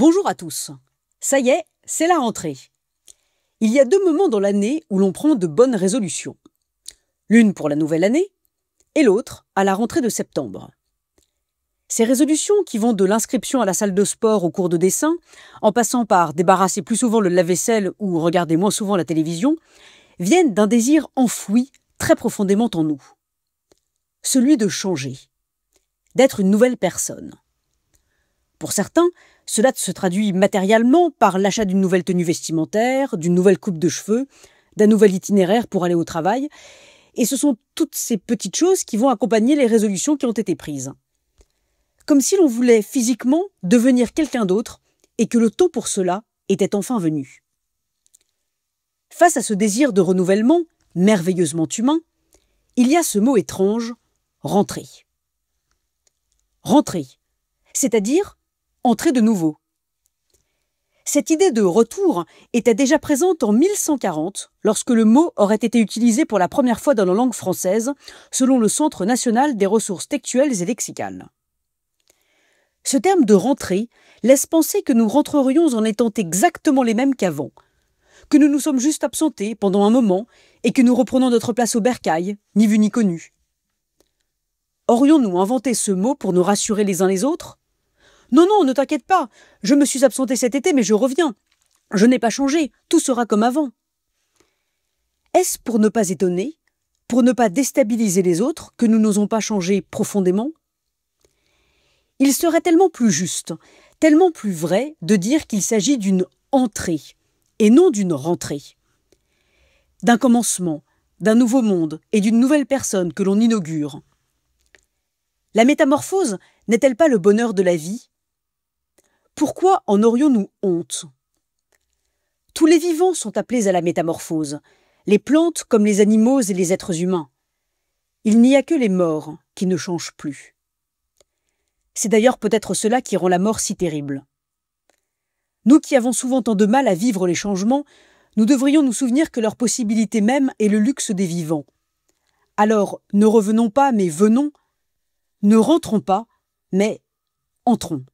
Bonjour à tous. Ça y est, c'est la rentrée. Il y a deux moments dans l'année où l'on prend de bonnes résolutions. L'une pour la nouvelle année et l'autre à la rentrée de septembre. Ces résolutions, qui vont de l'inscription à la salle de sport au cours de dessin, en passant par débarrasser plus souvent le lave-vaisselle ou regarder moins souvent la télévision, viennent d'un désir enfoui très profondément en nous. Celui de changer, d'être une nouvelle personne. Pour certains, cela se traduit matériellement par l'achat d'une nouvelle tenue vestimentaire, d'une nouvelle coupe de cheveux, d'un nouvel itinéraire pour aller au travail, et ce sont toutes ces petites choses qui vont accompagner les résolutions qui ont été prises. Comme si l'on voulait physiquement devenir quelqu'un d'autre et que le temps pour cela était enfin venu. Face à ce désir de renouvellement, merveilleusement humain, il y a ce mot étrange, rentrer. Rentrer, c'est-à-dire entrer de nouveau. Cette idée de retour était déjà présente en 1140, lorsque le mot aurait été utilisé pour la première fois dans la langue française, selon le Centre national des ressources textuelles et lexicales. Ce terme de rentrer laisse penser que nous rentrerions en étant exactement les mêmes qu'avant, que nous nous sommes juste absentés pendant un moment et que nous reprenons notre place au bercail, ni vu ni connu. Aurions-nous inventé ce mot pour nous rassurer les uns les autres ? Non, non, ne t'inquiète pas, je me suis absenté cet été, mais je reviens. Je n'ai pas changé, tout sera comme avant. Est-ce pour ne pas étonner, pour ne pas déstabiliser les autres, que nous n'osons pas changer profondément ? Il serait tellement plus juste, tellement plus vrai de dire qu'il s'agit d'une entrée, et non d'une rentrée. D'un commencement, d'un nouveau monde et d'une nouvelle personne que l'on inaugure. La métamorphose n'est-elle pas le bonheur de la vie ? Pourquoi en aurions-nous honte ? Tous les vivants sont appelés à la métamorphose, les plantes comme les animaux et les êtres humains. Il n'y a que les morts qui ne changent plus. C'est d'ailleurs peut-être cela qui rend la mort si terrible. Nous qui avons souvent tant de mal à vivre les changements, nous devrions nous souvenir que leur possibilité même est le luxe des vivants. Alors, ne revenons pas, mais venons. Ne rentrons pas, mais entrons.